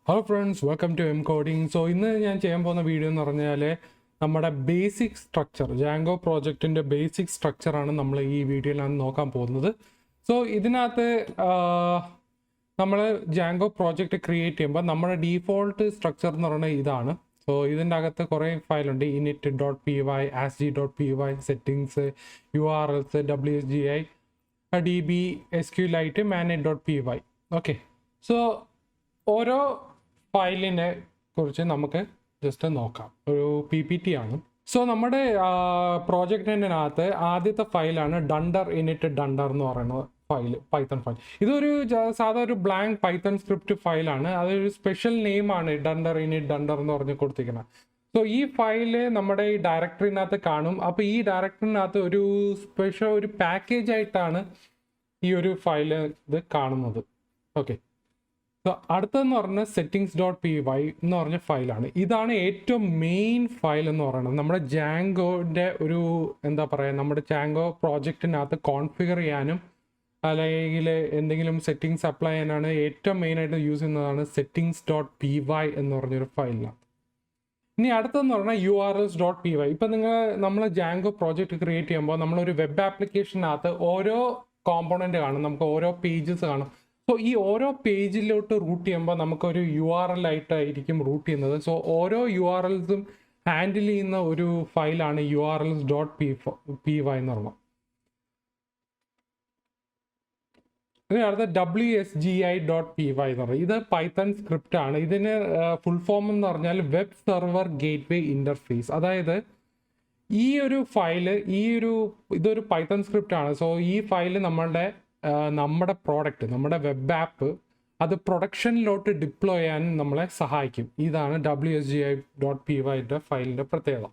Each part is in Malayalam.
Hello friends, welcome to Coding. So ഇന്ന് ഞാൻ ചെയ്യാൻ പോകുന്ന വീഡിയോ എന്ന് പറഞ്ഞാൽ നമ്മുടെ ബേസിക് സ്ട്രക്ചർ ജാങ്കോ പ്രോജക്റ്റിൻ്റെ ബേസിക് സ്ട്രക്ചറാണ് നമ്മൾ ഈ വീഡിയോയിലാണ് നോക്കാൻ പോകുന്നത്. സോ ഇതിനകത്ത് നമ്മൾ ജാങ്കോ പ്രോജക്റ്റ് ക്രിയേറ്റ് ചെയ്യുമ്പോൾ നമ്മുടെ ഡീഫോൾട്ട് സ്ട്രക്ചർ എന്ന് പറയുന്നത് ഇതാണ്. സോ ഇതിൻ്റെ അകത്ത് കുറേ ഫയലുണ്ട്. init.py, asg.py, settings, URLs, WSGI, DB, SQLite, manage.py. Okay, so ഓരോ ഫയലിനെ കുറിച്ച് നമുക്ക് ജസ്റ്റ് നോക്കാം. ഒരു PPT ആണ്. സോ നമ്മുടെ പ്രോജക്റ്റിനകത്ത് ആദ്യത്തെ ഫയലാണ് ഡണ്ടർ ഇനിറ്റ് ഡണ്ടർ എന്ന് പറയുന്ന ഫയൽ, പൈത്തൺ ഫയൽ. ഇതൊരു സാധാ ഒരു ബ്ലാങ്ക് പൈത്തൺ സ്ക്രിപ്റ്റ് ഫയലാണ്. അതൊരു സ്പെഷ്യൽ നെയിമാണ് ഡണ്ടർ ഇനിറ്റ് ഡണ്ടർ എന്ന് പറഞ്ഞ് കൊടുത്തിരിക്കുന്നത്. സോ ഈ ഫയല് നമ്മുടെ ഈ ഡയറക്ടറിനകത്ത് കാണും. അപ്പോൾ ഈ ഡയറക്ടറിനകത്ത് ഒരു സ്പെഷ്യൽ ഒരു പാക്കേജ് ആയിട്ടാണ് ഈ ഒരു ഫയല് ഇത് കാണുന്നത്. ഓക്കെ, സോ അടുത്തതെന്ന് പറഞ്ഞാൽ settings.py എന്ന് പറഞ്ഞ ഫയലാണ്. ഇതാണ് ഏറ്റവും മെയിൻ ഫയൽ എന്ന് പറയുന്നത്. നമ്മുടെ ജാങ്കോൻ്റെ ഒരു എന്താ പറയുക, നമ്മുടെ ജാങ്കോ പ്രോജക്റ്റിനകത്ത് കോൺഫിഗർ ചെയ്യാനും അല്ലെങ്കിൽ എന്തെങ്കിലും സെറ്റിങ്സ് അപ്ലൈ ചെയ്യാനാണ് ഏറ്റവും മെയിനായിട്ട് യൂസ് ചെയ്യുന്നതാണ് settings.py എന്ന് പറഞ്ഞൊരു ഫയലിലാണ്. ഇനി അടുത്തതെന്ന് പറഞ്ഞാൽ urls.py. ഇപ്പം നമ്മൾ ജാങ്കോ പ്രോജക്റ്റ് ക്രിയേറ്റ് ചെയ്യുമ്പോൾ നമ്മളൊരു വെബ് ആപ്ലിക്കേഷനകത്ത് ഓരോ കോമ്പോണൻ്റ് കാണും, നമുക്ക് ഓരോ പേജസ് കാണും. സോ ഈ ഓരോ പേജിലോട്ട് റൂട്ട് ചെയ്യുമ്പോൾ നമുക്കൊരു URL ആയിട്ടായിരിക്കും റൂട്ട് ചെയ്യുന്നത്. സോ ഓരോ URLസും ഹാൻഡിൽ ചെയ്യുന്ന ഒരു ഫയലാണ് urls.py എന്ന് പറഞ്ഞത്. അടുത്ത WSGI.py എന്ന് പറഞ്ഞത് ഇത് പൈത്തൺ സ്ക്രിപ്റ്റ് ആണ്. ഇതിന് ഫുൾ ഫോം എന്ന് പറഞ്ഞാൽ വെബ് സെർവർ ഗേറ്റ്വേ ഇൻ്റർഫേസ്. അതായത് ഈ ഒരു ഫയല് ഇതൊരു പൈത്തൺ സ്ക്രിപ്റ്റ് ആണ്. സോ ഈ ഫയല് നമ്മുടെ പ്രോഡക്റ്റ്, നമ്മുടെ വെബ് ആപ്പ് അത് പ്രൊഡക്ഷനിലോട്ട് ഡിപ്ലോയ് ചെയ്യാൻ നമ്മളെ സഹായിക്കും. ഇതാണ് WSGI.py ഫയലിൻ്റെ പ്രത്യേകത.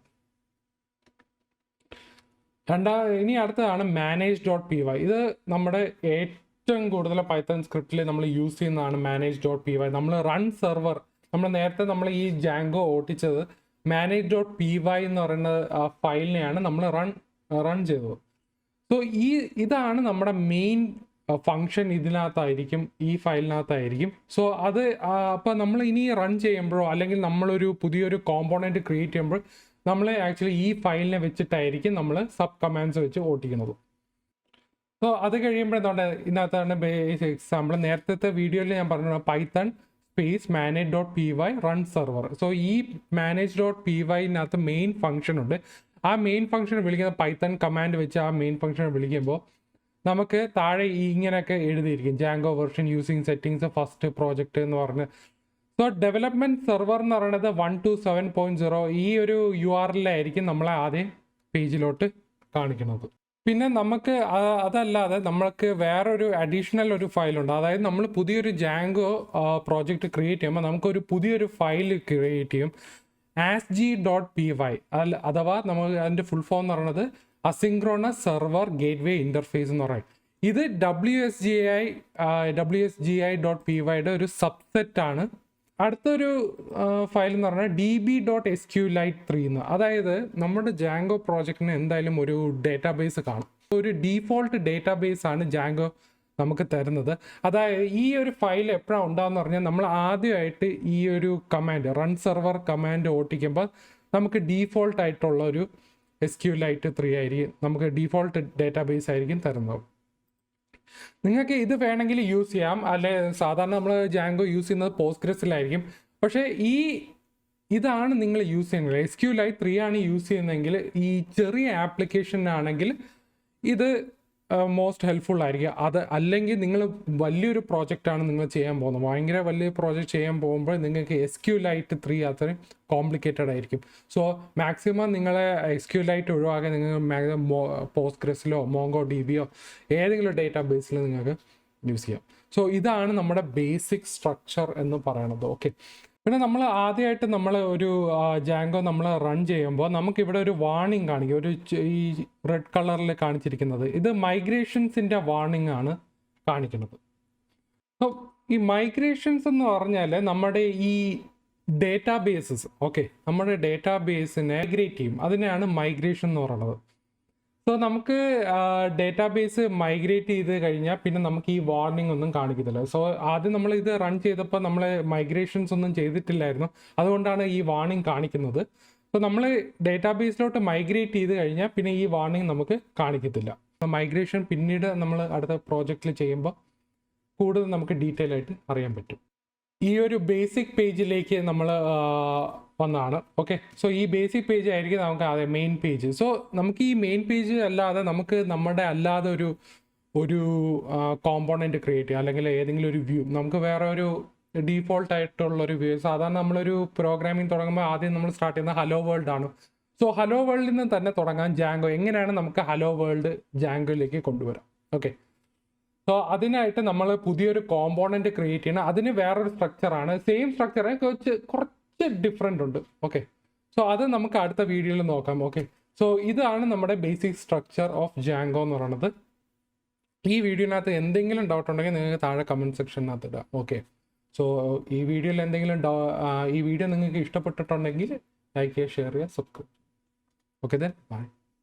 ഇനി അടുത്തതാണ് manage.py. ഇത് നമ്മുടെ ഏറ്റവും കൂടുതൽ പൈത്തൺ സ്ക്രിപ്റ്റിൽ നമ്മൾ യൂസ് ചെയ്യുന്നതാണ് manage.py. നമ്മൾ റൺ സെർവർ, നേരത്തെ നമ്മൾ ഈ ജാങ്കോ ഓട്ടിച്ചത് manage.py എന്ന് പറയുന്ന ഫയലിനെയാണ് നമ്മൾ റൺ ചെയ്തത്. സോ ഇതാണ് നമ്മുടെ മെയിൻ ഫങ്ഷൻ. ഇതിനകത്തായിരിക്കും, ഈ ഫയലിനകത്തായിരിക്കും. സോ അത് അപ്പോൾ നമ്മൾ ഇനി റൺ ചെയ്യുമ്പോഴോ അല്ലെങ്കിൽ നമ്മളൊരു പുതിയൊരു കോമ്പോണൻറ്റ് ക്രിയേറ്റ് ചെയ്യുമ്പോൾ നമ്മൾ ആക്ച്വലി ഈ ഫയലിനെ വെച്ചിട്ടായിരിക്കും നമ്മൾ സബ് കമാൻഡ്സ് വെച്ച് ഓട്ടിക്കുന്നത്. സോ അത് കഴിയുമ്പോൾ എന്താണ് ഇതിനകത്താണ് ബേസ് എക്സാമ്പിൾ. നേരത്തെ വീഡിയോയിൽ ഞാൻ പറഞ്ഞു python space manage.py run server. So ഈ manage.pyനകത്ത് മെയിൻ ഫങ്ഷൻ ഉണ്ട്. ആ മെയിൻ ഫംഗ്ഷൻ വിളിക്കുന്ന പൈത്തൺ കമാൻഡ് വെച്ച് ആ മെയിൻ ഫംഗ്ഷൻ വിളിക്കുമ്പോൾ നമുക്ക് താഴെ ഇങ്ങനെയൊക്കെ എഴുതിയിരിക്കും Django version using settings first project എന്ന് പറഞ്ഞ്. സോ ഡെവലപ്മെൻറ്റ് സെർവർ എന്ന് പറയുന്നത് 1.7.0 ഈ ഒരു URL ആയിരിക്കും നമ്മളെ ആദ്യം പേജിലോട്ട് കാണിക്കുന്നത്. പിന്നെ നമുക്ക് അതല്ലാതെ നമ്മൾക്ക് വേറൊരു അഡീഷണൽ ഒരു ഫയലുണ്ട്. അതായത് നമ്മൾ പുതിയൊരു ജാങ്കോ പ്രോജക്റ്റ് ക്രിയേറ്റ് ചെയ്യുമ്പോൾ നമുക്കൊരു പുതിയൊരു ഫയൽ ക്രിയേറ്റ് ചെയ്യും, asg.py. അഥവാ നമ്മൾ അതിൻ്റെ ഫുൾ ഫോം എന്ന് പറയുന്നത് അസിൻക്രോണസ് സെർവർ ഗേറ്റ്വേ ഇൻ്റർഫേസ് എന്ന് പറയും. ഇത് WSGI.py ഒരു സബ്സെറ്റ് ആണ്. അടുത്തൊരു ഫയൽ എന്ന് പറഞ്ഞാൽ db.sqlite3 എന്ന്. അതായത് നമ്മുടെ ജാങ്കോ പ്രോജക്റ്റിന് എന്തായാലും ഒരു ഡേറ്റാബേസ് കാണും. ഒരു ഡീഫോൾട്ട് ഡേറ്റാബേസ് ആണ് ജാങ്കോ നമുക്ക് തരുന്നത്. അതായത് ഈ ഒരു ഫയൽ എപ്പോഴാണ് ഉണ്ടാകുന്ന പറഞ്ഞാൽ നമ്മൾ ആദ്യമായിട്ട് ഈ ഒരു കമാൻഡ് റൺ സെർവർ കമാൻഡ് ഓട്ടിക്കുമ്പോൾ നമുക്ക് ഡീഫോൾട്ട് ആയിട്ടുള്ള ഒരു SQLite3 ആയിരിക്കും, നമുക്ക് ഡീഫോൾട്ട് ഡേറ്റാബേസ് ആയിരിക്കും തരുന്നത്. നിങ്ങൾക്ക് ഇത് വേണമെങ്കിൽ യൂസ് ചെയ്യാം. അല്ലെ സാധാരണ നമ്മൾ ജാങ്കോ യൂസ് ചെയ്യുന്നത് പോസ്റ്റ്ഗ്രസിലായിരിക്കും. പക്ഷേ ഇതാണ് നിങ്ങൾ യൂസ് ചെയ്യുന്നത്, SQLite3 ആണ് യൂസ് ചെയ്യുന്നതെങ്കിൽ ഈ ചെറിയ ആപ്ലിക്കേഷനാണെങ്കിൽ ഇത് മോസ്റ്റ് ഹെൽപ്ഫുൾ ആയിരിക്കും. അത് അല്ലെങ്കിൽ നിങ്ങൾ വലിയൊരു പ്രോജക്റ്റാണ് നിങ്ങൾ ചെയ്യാൻ പോകുന്നത്, ഭയങ്കര വലിയ പ്രോജക്റ്റ് ചെയ്യാൻ പോകുമ്പോൾ നിങ്ങൾക്ക് SQLite3 അത്രയും കോംപ്ലിക്കേറ്റഡ് ആയിരിക്കും. സോ മാക്സിമം നിങ്ങളെ SQLite ഒഴിവാക്കാൻ നിങ്ങൾ പോസ്റ്റ്ഗ്രസിലോ MongoDBയോ ഏതെങ്കിലും ഡേറ്റാബേസിൽ നിങ്ങൾക്ക് യൂസ് ചെയ്യാം. സോ ഇതാണ് നമ്മുടെ ബേസിക് സ്ട്രക്ചർ എന്ന് പറയുന്നത്. ഓക്കെ, പിന്നെ നമ്മൾ ആദ്യമായിട്ട് ഒരു ജാങ്കോ നമ്മൾ റൺ ചെയ്യുമ്പോൾ നമുക്കിവിടെ ഒരു വാർണിംഗ് കാണിക്കും. ഈ റെഡ് കളറിൽ കാണിച്ചിരിക്കുന്നത് ഇത് മൈഗ്രേഷൻസിൻ്റെ വാർണിംഗ് ആണ് കാണിക്കുന്നത്. അപ്പോൾ ഈ മൈഗ്രേഷൻസ് എന്ന് പറഞ്ഞാൽ നമ്മുടെ ഈ ഡേറ്റാബേസസ്, ഓക്കെ, നമ്മുടെ ഡേറ്റാബേസിനെ മൈഗ്രേറ്റ് ചെയ്യും. അതിനെയാണ് മൈഗ്രേഷൻ എന്ന് പറയുന്നത്. സോ സോ നമുക്ക് ഡേറ്റാബേസ് മൈഗ്രേറ്റ് ചെയ്ത് കഴിഞ്ഞാൽ പിന്നെ നമുക്ക് ഈ വാർണിംഗ് ഒന്നും കാണിക്കത്തില്ല. സോ ആദ്യം നമ്മൾ ഇത് റൺ ചെയ്തപ്പോൾ നമ്മൾ മൈഗ്രേഷൻസ് ഒന്നും ചെയ്തിട്ടില്ലായിരുന്നു, അതുകൊണ്ടാണ് ഈ വാർണിംഗ് കാണിക്കുന്നത്. സോ നമ്മൾ ഡേറ്റാബേസിലോട്ട് മൈഗ്രേറ്റ് ചെയ്ത് കഴിഞ്ഞാൽ പിന്നെ ഈ വാർണിംഗ് നമുക്ക് കാണിക്കത്തില്ല. മൈഗ്രേഷൻ പിന്നീട് നമ്മൾ അടുത്ത പ്രോജക്റ്റിൽ ചെയ്യുമ്പോൾ കൂടുതൽ നമുക്ക് ഡീറ്റെയിൽ ആയിട്ട് അറിയാൻ പറ്റും. ഈ ഒരു ബേസിക് പേജിലേക്ക് നമ്മൾ വന്നതാണ്. ഓക്കെ, സോ ഈ ബേസിക് പേജ് ആയിരിക്കും നമുക്ക് അതെ മെയിൻ പേജ്. സോ നമുക്ക് ഈ മെയിൻ പേജ് അല്ലാതെ നമുക്ക് നമ്മുടെ അല്ലാതെ ഒരു കോമ്പോണൻറ്റ് ക്രിയേറ്റ് ചെയ്യാം, അല്ലെങ്കിൽ ഏതെങ്കിലും ഒരു വ്യൂ. നമുക്ക് വേറെ ഒരു ഡീഫോൾട്ട് ആയിട്ടുള്ളൊരു വ്യൂ. സാധാരണ നമ്മളൊരു പ്രോഗ്രാമിംഗ് തുടങ്ങുമ്പോൾ ആദ്യം നമ്മൾ സ്റ്റാർട്ട് ചെയ്യുന്നത് ഹലോ വേൾഡ് ആണ്. സോ ഹലോ വേൾഡിൽ നിന്ന് തന്നെ തുടങ്ങാൻ ജാങ്കോ. എങ്ങനെയാണ് നമുക്ക് ഹലോ വേൾഡ് ജാങ്കോയിലേക്ക് കൊണ്ടുവരാം? ഓക്കെ, സോ അതിനായിട്ട് നമ്മൾ പുതിയൊരു കോമ്പോണൻറ്റ് ക്രിയേറ്റ് ചെയ്യണം. അതിന് വേറൊരു സ്ട്രക്ചറാണ്, സെയിം സ്ട്രക്ചറ് കുറച്ച് ഡിഫറെൻ്റ് ഉണ്ട്. ഓക്കെ, സോ അത് നമുക്ക് അടുത്ത വീഡിയോയിൽ നോക്കാം. ഓക്കെ, സോ ഇതാണ് നമ്മുടെ ബേസിക് സ്ട്രക്ചർ ഓഫ് ജാങ്കോ എന്ന് പറയുന്നത്. ഈ വീഡിയോനകത്ത് എന്തെങ്കിലും ഡൗട്ട് ഉണ്ടെങ്കിൽ നിങ്ങൾക്ക് താഴെ കമൻറ്റ് സെക്ഷനകത്ത് ഇടാം. ഓക്കെ, സോ ഈ വീഡിയോയിൽ എന്തെങ്കിലും ഈ വീഡിയോ നിങ്ങൾക്ക് ഇഷ്ടപ്പെട്ടിട്ടുണ്ടെങ്കിൽ ലൈക്ക് ചെയ്യുക, ഷെയർ ചെയ്യുക, സബ്സ്ക്രൈബ്. Okay, then bye.